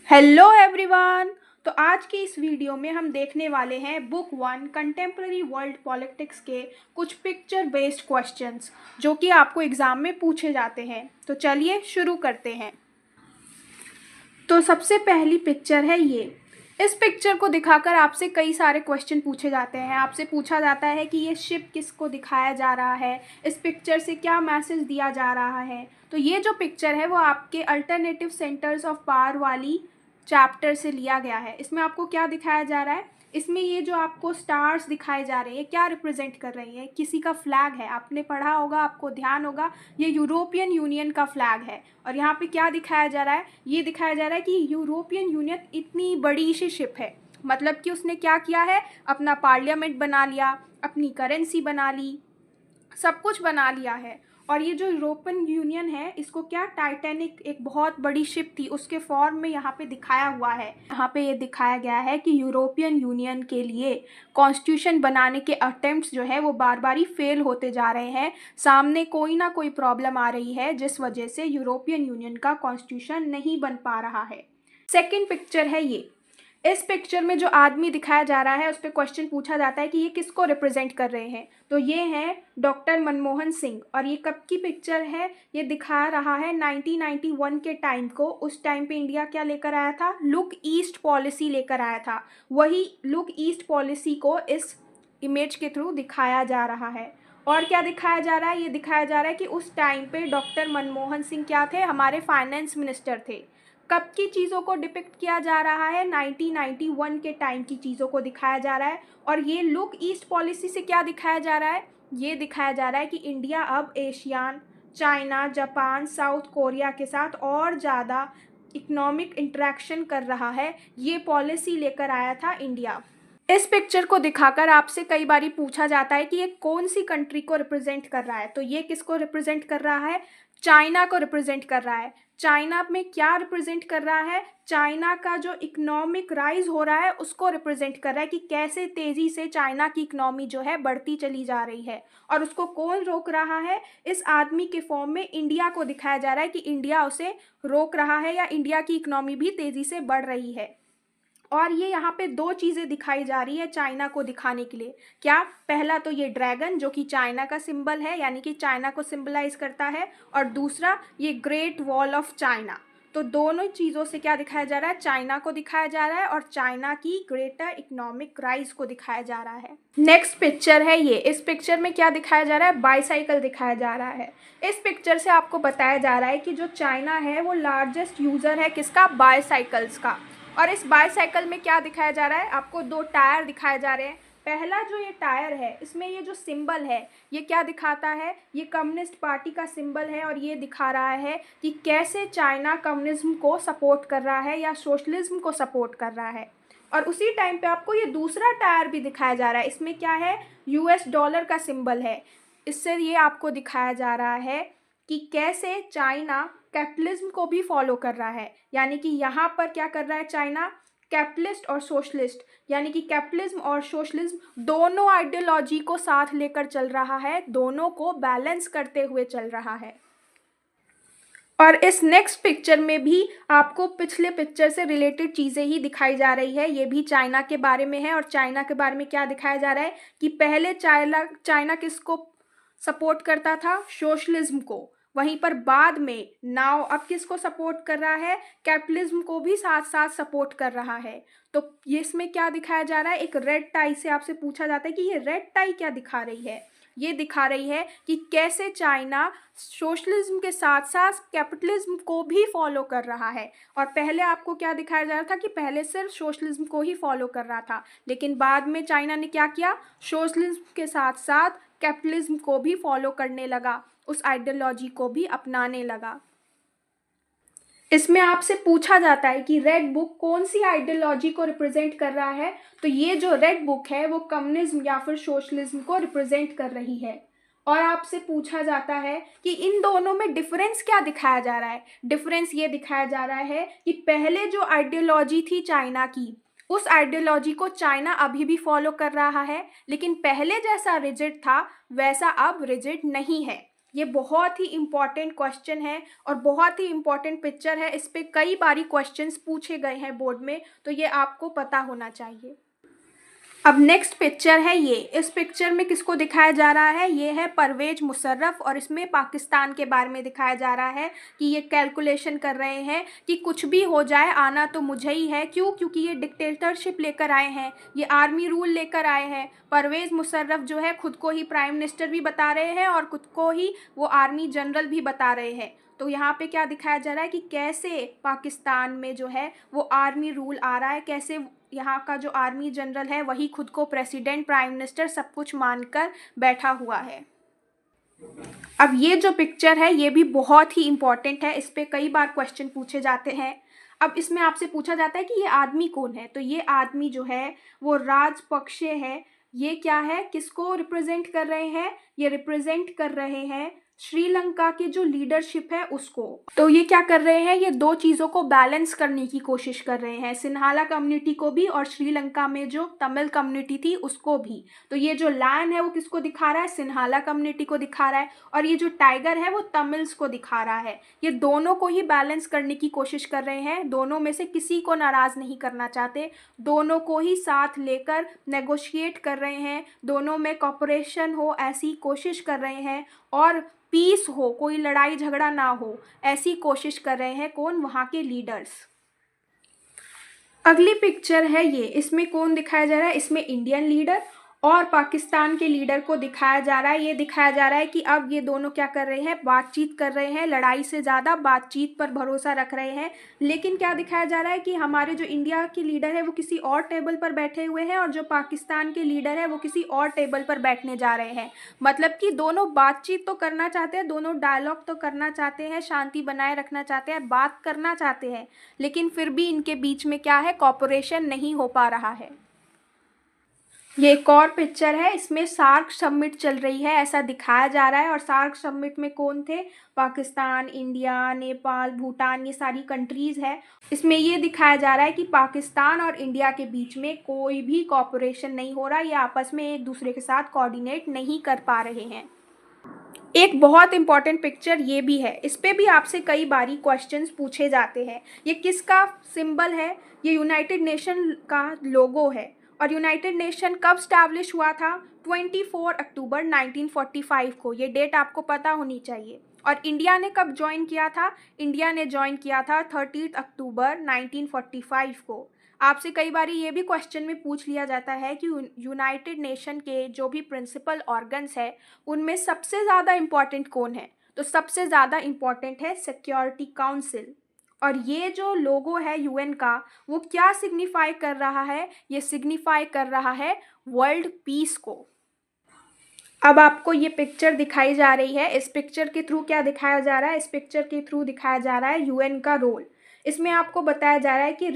Hello everyone. तो आज की इस वीडियो में हम देखने वाले हैं बुक 1 कंटेम्प्रेरी वर्ल्ड पॉलिटिक्स के कुछ पिक्चर बेस्ड क्वेश्चंस जो कि आपको एग्ज़ाम में पूछे जाते हैं। तो चलिए शुरू करते हैं। तो सबसे पहली पिक्चर है ये। इस पिक्चर को दिखाकर आपसे कई सारे क्वेश्चन पूछे जाते हैं। आपसे पूछा जाता है कि ये शिप किसको दिखाया जा रहा है, इस पिक्चर से क्या मैसेज दिया जा रहा है। तो ये जो पिक्चर है वो आपके अल्टरनेटिव सेंटर्स ऑफ पावर वाली चैप्टर से लिया गया है। इसमें आपको क्या दिखाया जा रहा है, इसमें ये जो आपको स्टार्स दिखाए जा रहे हैं क्या रिप्रेजेंट कर रही है, किसी का फ्लैग है। आपने पढ़ा होगा, आपको ध्यान होगा, ये यूरोपियन यूनियन का फ्लैग है। और यहाँ पे क्या दिखाया जा रहा है, ये दिखाया जा रहा है कि यूरोपियन यूनियन इतनी बड़ी सी शिप है, मतलब कि उसने क्या किया है, अपना पार्लियामेंट बना लिया, अपनी करेंसी बना ली, सब कुछ बना लिया है। और ये जो यूरोपियन यूनियन है इसको क्या, टाइटैनिक एक बहुत बड़ी शिप थी उसके फॉर्म में यहाँ पे दिखाया हुआ है। यहाँ पे ये दिखाया गया है कि यूरोपियन यूनियन के लिए कॉन्स्टिट्यूशन बनाने के अटेम्प्ट्स जो है वो बार बार ही फेल होते जा रहे हैं। सामने कोई ना कोई प्रॉब्लम आ रही है जिस वजह से यूरोपियन यूनियन का कॉन्स्टिट्यूशन नहीं बन पा रहा है। सेकेंड पिक्चर है ये। इस पिक्चर में जो आदमी दिखाया जा रहा है उस पर क्वेश्चन पूछा जाता है कि ये किसको रिप्रेजेंट कर रहे हैं। तो ये हैं डॉक्टर मनमोहन सिंह। और ये कब की पिक्चर है, ये दिखा रहा है 1991 के टाइम को। उस टाइम पे इंडिया क्या लेकर आया था, लुक ईस्ट पॉलिसी लेकर आया था। वही लुक ईस्ट पॉलिसी को इस इमेज के थ्रू दिखाया जा रहा है। और क्या दिखाया जा रहा है, ये दिखाया जा रहा है कि उस टाइम पे डॉक्टर मनमोहन सिंह क्या थे, हमारे फाइनेंस मिनिस्टर थे। कब की चीज़ों को डिपिक्ट किया जा रहा है, 1991 के टाइम की चीज़ों को दिखाया जा रहा है। और ये लुक ईस्ट पॉलिसी से क्या दिखाया जा रहा है, ये दिखाया जा रहा है कि इंडिया अब ASEAN, China, Japan, South Korea के साथ और ज़्यादा इकोनॉमिक इंटरेक्शन कर रहा है। ये पॉलिसी लेकर आया था इंडिया। इस पिक्चर को दिखाकर आपसे कई बारी पूछा जाता है कि ये कौन सी कंट्री को रिप्रेजेंट कर रहा है। तो ये किसको रिप्रेजेंट कर रहा है, चाइना को रिप्रेजेंट कर रहा है। चाइना में क्या रिप्रेजेंट कर रहा है, चाइना का जो इकोनॉमिक राइज हो रहा है उसको रिप्रेजेंट कर रहा है कि कैसे तेज़ी से चाइना की इकोनॉमी जो है बढ़ती चली जा रही है। और उसको कौन रोक रहा है, इस आदमी के फॉर्म में इंडिया को दिखाया जा रहा है कि इंडिया उसे रोक रहा है या इंडिया की इकोनॉमी भी तेज़ी से बढ़ रही है। और ये यहाँ पे दो चीज़ें दिखाई जा रही है चाइना को दिखाने के लिए। क्या, पहला तो ये ड्रैगन जो कि चाइना का सिंबल है, यानी कि चाइना को सिंबलाइज करता है। और दूसरा ये ग्रेट वॉल ऑफ चाइना। तो दोनों चीज़ों से क्या दिखाया जा रहा है, चाइना को दिखाया जा रहा है और चाइना की ग्रेटर इकोनॉमिक राइज को दिखाया जा रहा है। नेक्स्ट पिक्चर है ये। इस पिक्चर में क्या दिखाया जा रहा है, बाईसाइकिल दिखाया जा रहा है। इस पिक्चर से आपको बताया जा रहा है कि जो चाइना है वो लार्जेस्ट यूज़र है किसका, बाईसाइकिल्स का। और इस बाईसाइकिल में क्या दिखाया जा रहा है, आपको दो टायर दिखाए जा रहे हैं। पहला जो ये टायर है इसमें ये जो सिंबल है ये क्या दिखाता है, ये कम्युनिस्ट पार्टी का सिंबल है। और ये दिखा रहा है कि कैसे चाइना कम्युनिज्म को सपोर्ट कर रहा है या सोशलिज्म को सपोर्ट कर रहा है। और उसी टाइम पे आपको ये दूसरा टायर भी दिखाया जा रहा है, इसमें क्या है, यूएस डॉलर का सिंबल है। इससे ये आपको दिखाया जा रहा है कि कैसे चाइना कैपिटलिज्म को भी फॉलो कर रहा है। यानी कि यहाँ पर क्या कर रहा है चाइना, कैपिटलिस्ट और सोशलिस्ट, यानी कि कैपिटलिज्म और सोशलिज्म दोनों आइडियोलॉजी को साथ लेकर चल रहा है, दोनों को बैलेंस करते हुए चल रहा है। और इस नेक्स्ट पिक्चर में भी आपको पिछले पिक्चर से रिलेटेड चीज़ें ही दिखाई जा रही है। ये भी चाइना के बारे में है। और चाइना के बारे में क्या दिखाया जा रहा है कि पहले चाइना किसको सपोर्ट करता था, सोशलिज्म को। वहीं पर बाद में नाउ अब किसको सपोर्ट कर रहा है, कैपिटलिज्म को भी साथ साथ सपोर्ट कर रहा है। तो ये इसमें क्या दिखाया जा रहा है, एक रेड टाई से आपसे पूछा जाता है कि ये रेड टाई क्या दिखा रही है। ये दिखा रही है कि कैसे चाइना सोशलिज्म के साथ साथ कैपिटलिज्म को भी फॉलो कर रहा है। और पहले आपको क्या दिखाया जा रहा था कि पहले सिर्फ सोशलिज्म को ही फॉलो कर रहा था, लेकिन बाद में चाइना ने क्या किया, सोशलिज्म के साथ साथ कैपिटलिज्म को भी फॉलो करने लगा, उस आइडियोलॉजी को भी अपनाने लगा। इसमें आपसे पूछा जाता है कि रेड बुक कौन सी आइडियोलॉजी को रिप्रेजेंट कर रहा है। तो ये जो रेड बुक है वो कम्युनिज्म या फिर सोशलिज्म को रिप्रेजेंट कर रही है। और आपसे पूछा जाता है कि इन दोनों में डिफरेंस क्या दिखाया जा रहा है। डिफरेंस ये दिखाया जा रहा है कि पहले जो आइडियोलॉजी थी चाइना की, उस आइडियोलॉजी को चाइना अभी भी फॉलो कर रहा है, लेकिन पहले जैसा रिजिड था वैसा अब रिजिड नहीं है। ये बहुत ही इम्पॉर्टेंट क्वेश्चन है और बहुत ही इम्पॉर्टेंट पिक्चर है। इस पे कई बारी क्वेश्चंस पूछे गए हैं बोर्ड में, तो ये आपको पता होना चाहिए। अब नेक्स्ट पिक्चर है ये। इस पिक्चर में किसको दिखाया जा रहा है? ये है परवेज मुशर्रफ और इसमें पाकिस्तान के बारे में दिखाया जा रहा है कि ये कैलकुलेशन कर रहे हैं कि कुछ भी हो जाए आना तो मुझे ही है। क्यों? क्योंकि ये डिक्टेटरशिप लेकर आए हैं, ये आर्मी रूल लेकर आए हैं। परवेज मुशर्रफ जो है खुद को ही प्राइम मिनिस्टर भी बता रहे हैं और खुद को ही वो आर्मी जनरल भी बता रहे हैं। तो यहाँ पे क्या दिखाया जा रहा है कि कैसे पाकिस्तान में जो है वो आर्मी रूल आ रहा है, कैसे यहाँ का जो आर्मी जनरल है वही खुद को प्रेसिडेंट, प्राइम मिनिस्टर सब कुछ मानकर बैठा हुआ है। अब ये जो पिक्चर है ये भी बहुत ही इम्पॉर्टेंट है, इस पे कई बार क्वेश्चन पूछे जाते हैं। अब इसमें आपसे पूछा जाता है कि ये आदमी कौन है, तो ये आदमी जो है वो राजपक्षे है। ये क्या है, किसको रिप्रेजेंट कर रहे हैं? ये रिप्रेजेंट कर रहे हैं श्रीलंका की जो लीडरशिप है उसको। तो ये क्या कर रहे हैं, ये दो चीज़ों को बैलेंस करने की कोशिश कर रहे हैं, सिन्हाला कम्युनिटी को भी और श्रीलंका में जो तमिल कम्युनिटी थी उसको भी। तो ये जो लायन है वो किसको दिखा रहा है? सिन्हाला कम्युनिटी को दिखा रहा है, और ये जो टाइगर है वो तमिल्स को दिखा रहा है। ये दोनों को ही बैलेंस करने की कोशिश कर रहे हैं, दोनों में से किसी को नाराज़ नहीं करना चाहते, दोनों को ही साथ लेकर नेगोशिएट कर रहे हैं, दोनों में कॉपरेशन हो ऐसी कोशिश कर रहे हैं और पीस हो, कोई लड़ाई झगड़ा ना हो, ऐसी कोशिश कर रहे हैं। कौन? वहाँ के लीडर्स। अगली पिक्चर है ये। इसमें कौन दिखाया जा रहा है? इसमें इंडियन लीडर और पाकिस्तान के लीडर को दिखाया जा रहा है। ये दिखाया जा रहा है कि अब ये दोनों क्या कर रहे हैं, बातचीत कर रहे हैं, लड़ाई से ज़्यादा बातचीत पर भरोसा रख रहे हैं। लेकिन क्या दिखाया जा रहा है कि हमारे जो इंडिया के लीडर है वो किसी और टेबल पर बैठे हुए हैं और जो पाकिस्तान के लीडर है वो किसी और टेबल पर बैठने जा रहे हैं। मतलब कि दोनों बातचीत तो करना चाहते हैं, दोनों डायलॉग तो करना चाहते हैं, शांति बनाए रखना चाहते हैं, बात करना चाहते हैं, लेकिन फिर भी इनके बीच में क्या है, कॉपरेशन नहीं हो पा रहा है। ये एक और पिक्चर है, इसमें सार्क समिट चल रही है ऐसा दिखाया जा रहा है। और सार्क समिट में कौन थे? पाकिस्तान, इंडिया, नेपाल, भूटान, ये सारी कंट्रीज़ है। इसमें ये दिखाया जा रहा है कि पाकिस्तान और इंडिया के बीच में कोई भी कॉपरेशन नहीं हो रहा, ये आपस में एक दूसरे के साथ कोऑर्डिनेट नहीं कर पा रहे हैं। एक बहुत इंपॉर्टेंट पिक्चर ये भी है, इस पे भी आपसे कई बारी क्वेश्चंस पूछे जाते हैं। ये किसका सिंबल है? ये यूनाइटेड नेशन का लोगो है। और यूनाइटेड नेशन कब स्टैब्लिश हुआ था? 24 अक्टूबर 1945 को। ये डेट आपको पता होनी चाहिए। और इंडिया ने कब ज्वाइन किया था? इंडिया ने ज्वाइन किया था 30 अक्टूबर 1945 को। आपसे कई बार ये भी क्वेश्चन में पूछ लिया जाता है कि यूनाइटेड नेशन के जो भी प्रिंसिपल ऑर्गन्स है उनमें सबसे ज़्यादा इम्पॉर्टेंट कौन है? तो सबसे ज़्यादा इम्पॉर्टेंट है सिक्योरिटी काउंसिल। और ये जो लोगो है यूएन का वो क्या सिग्निफाई कर रहा है? ये सिग्निफाई कर रहा है वर्ल्ड पीस को। अब आपको ये पिक्चर दिखाई जा रही है, इस पिक्चर के थ्रू क्या दिखाया जा रहा है? इस पिक्चर के थ्रू दिखाया जा रहा है यूएन का रोल। इसमें आपको बताया जा रहा है कि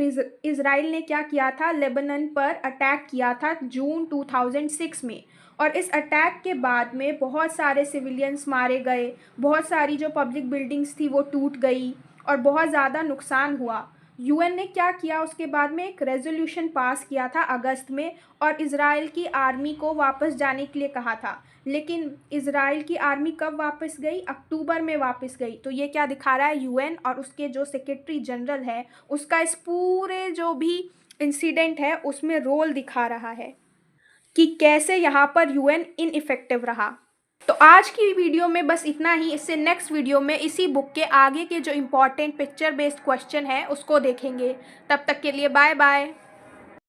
इजराइल ने क्या किया था, लेबनान पर अटैक किया था जून 2006 में। और इस अटैक के बाद में बहुत सारे सिविलियंस मारे गए, बहुत सारी जो पब्लिक बिल्डिंग्स थी वो टूट गई और बहुत ज़्यादा नुकसान हुआ। यूएन ने क्या किया, उसके बाद में एक रेजोल्यूशन पास किया था अगस्त में और इज़राइल की आर्मी को वापस जाने के लिए कहा था। लेकिन इज़राइल की आर्मी कब वापस गई? अक्टूबर में वापस गई। तो ये क्या दिखा रहा है, यूएन और उसके जो सेक्रेटरी जनरल है उसका इस पूरे जो भी इंसिडेंट है उसमें रोल दिखा रहा है कि कैसे यहाँ पर यूएन इनइफेक्टिव रहा। तो आज की वीडियो में बस इतना ही। इससे नेक्स्ट वीडियो में इसी बुक के आगे के जो इम्पोर्टेंट पिक्चर बेस्ड क्वेश्चन है उसको देखेंगे। तब तक के लिए बाय बाय।